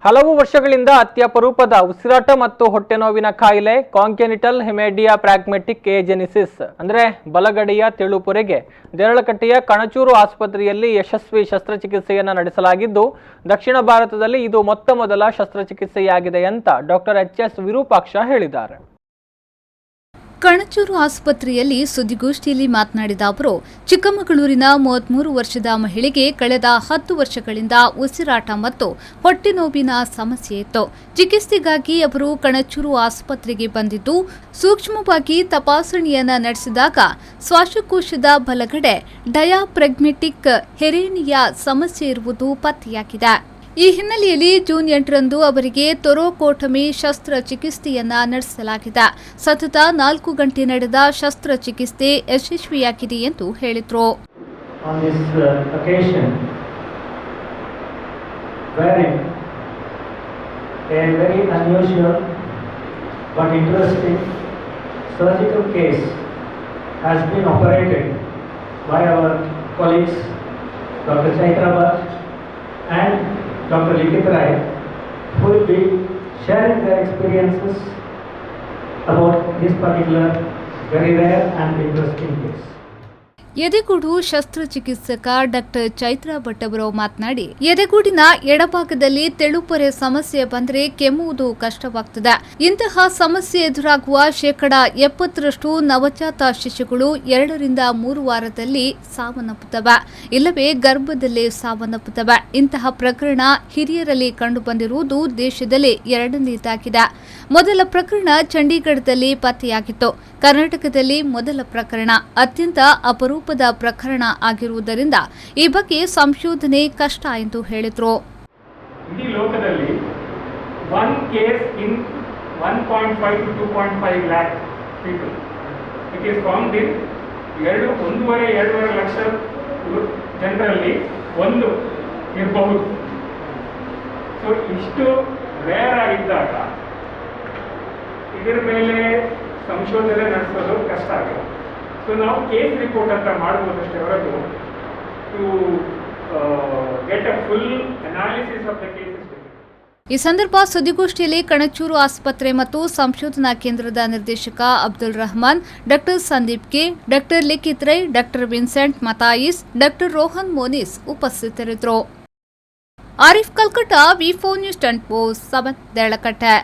ಹಲವು ವರ್ಷಗಳಿಂದ ಅತ್ಯಪರೂಪದ ಉಸಿರಾಟ ಮತ್ತು ಹೊಟ್ಟೆ ನೋವಿನ ಕಾಯಿಲೆ ಕಾಂಜೆನಿಟಲ್ ಹೆಮಿಡಿಯಾ ಪ್ರಾಗ್ಮೆಟಿಕ್ ಏಜೆನಿಸಿಸ್ ಅಂದ್ರೆ ಬಲಗಡೆಯ ತೆಳುಪೊರೆಗೆ ದೇರಳಕಟ್ಟೆಯ ಕಣಚೂರು ಆಸ್ಪತ್ರೆಯಲ್ಲಿ ಯಶಸ್ವಿ ಶಸ್ತ್ರಚಿಕಿತ್ಸೆಯನ್ನು ನಡೆಸಲಾಗಿದ್ದು ದಕ್ಷಿಣ ಭಾರತದಲ್ಲಿ ಇದು ಮೊದಲ ಶಸ್ತ್ರಚಿಕಿತ್ಸೆಯಾಗಿದೆ ಅಂತ ಡಾಕ್ಟರ್ ಎಚ್.ಎಸ್. ವಿರೂಪಾಕ್ಷ ಹೇಳಿದ್ದಾರೆ. ಕಣಚೂರು ಆಸ್ಪತ್ರೆಯಲ್ಲಿ ಸುದ್ದಿಗೋಷ್ಠಿಯಲ್ಲಿ ಮಾತನಾಡಿದ ಅವರು, ಚಿಕ್ಕಮಗಳೂರಿನ 33 ವರ್ಷದ ಮಹಿಳೆಗೆ ಕಳೆದ 10 ವರ್ಷಗಳಿಂದ ಉಸಿರಾಟ ಮತ್ತು ಹೊಟ್ಟೆ ನೋವಿನ ಸಮಸ್ಯೆ ಇತ್ತು. ಚಿಕಿತ್ಸೆಗಾಗಿ ಅವರು ಕಣಚೂರು ಆಸ್ಪತ್ರೆಗೆ ಬಂದಿದ್ದು, ಸೂಕ್ಷ್ಮವಾಗಿ ತಪಾಸಣೆಯನ್ನ ನಡೆಸಿದಾಗ ಶ್ವಾಸಕೋಶದ ಬಲಗಡೆ ಡಯಾಫ್ರಾಗ್ಮೆಟಿಕ್ ಹೆರೇನಿಯಾ ಸಮಸ್ಯೆ ಇರುವುದು ಪತ್ತೆಯಾಗಿದೆ. ಈ ಹಿನ್ನೆಲೆಯಲ್ಲಿ ಜೂನ್ 8ರಂದು ಅವರಿಗೆ ಥೊರೊಕೋಟಮಿ ಶಸ್ತ್ರಚಿಕಿತ್ಸೆಯನ್ನ ನಡೆಸಲಾಗಿದೆ. ಸತತ 4 ಗಂಟೆ ನಡೆದ ಶಸ್ತ್ರಚಿಕಿತ್ಸೆ ಯಶಸ್ವಿಯಾಗಿದೆ ಎಂದು ಹೇಳಿದರು. Dr. Likith Rai, who will be sharing their experiences about this particular very rare and interesting case. ಎದೆಗೂಡು ಶಸ್ತ್ರಚಿಕಿತ್ಸಕ ಡಾಕ್ಟರ್ ಚೈತ್ರಾ ಭಟ್ ಅವರು ಮಾತನಾಡಿ, ಎದೆಗೂಡಿನ ಎಡಭಾಗದಲ್ಲಿ ತೆಳುಪೊರೆ ಸಮಸ್ಯೆ ಬಂದರೆ ಕೆಮ್ಮುವುದು ಕಷ್ಟವಾಗ್ತದೆ. ಇಂತಹ ಸಮಸ್ಯೆ ಎದುರಾಗುವ 70% ನವಜಾತ ಶಿಶುಗಳು 2 ರಿಂದ 3 ವಾರದಲ್ಲಿ ಸಾವನ್ನಪ್ಪುತ್ತವೆ, ಇಲ್ಲವೇ ಗರ್ಭದಲ್ಲೇ ಸಾವನ್ನಪ್ಪುತ್ತವೆ. ಇಂತಹ ಪ್ರಕರಣ ಹಿರಿಯರಲ್ಲಿ ಕಂಡುಬಂದಿರುವುದು ದೇಶದಲ್ಲಿ 2ನೇದಾಗಿದೆ. ಮೊದಲ ಪ್ರಕರಣ ಚಂಡೀಗಢದಲ್ಲಿ ಪತ್ತೆಯಾಗಿತ್ತು. ಕರ್ನಾಟಕದಲ್ಲಿ ಮೊದಲ ಪ್ರಕರಣ ಅತ್ಯಂತ ಅಪರೂಪದ ಪ್ರಕರಣ ಆಗಿರುವುದರಿಂದ ಈ ಬಗ್ಗೆ ಸಂಶೋಧನೆ ಕಷ್ಟ ಎಂದು ಹೇಳಿದರು. ಇಡೀ ಲೋಕದಲ್ಲಿ 1 case in 1.5 to 2.5 lakh people. It is found in 1.5-2.5 lakh ಜನರಲ್ಲಿ ಒಂದು ಇರಬಹುದು. ಸೊ ಇಷ್ಟು ರೇರ್ ಆಗಿದ್ದಾಗ ಇದರ ಮೇಲೆ ಸಂಶೋಧನೆ ನಡೆಸೋದು ಕಷ್ಟ ಆಗಿದೆ. ಸೊ ನಾವು ಕೇಸ್ ರಿಪೋರ್ಟ್ ಅಂತ ಮಾಡಬಹುದಷ್ಟೇ ಹೊರತು to get a full analysis of the cases. ಈ ಸಂದರ್ಭ ಸುದ್ದಿಗೋಷ್ಠಿಯಲ್ಲಿ ಕಣಚೂರು ಆಸ್ಪತ್ರೆ ಮತ್ತು ಸಂಶೋಧನಾ ಕೇಂದ್ರದ ನಿರ್ದೇಶಕ Abdul Rahman, doctor Sandeep K, doctor Likhith Rai, doctor Vincent Mathias, doctor Rohan Monis ಉಪಸ್ಥಿತರಿದ್ದರು. ಆರಿಫ್ ಕಲ್ಕಟ್ಟ, ವಿ4 ನ್ಯೂಸ್ 24/7 ದೇರಳಕಟ್ಟೆ.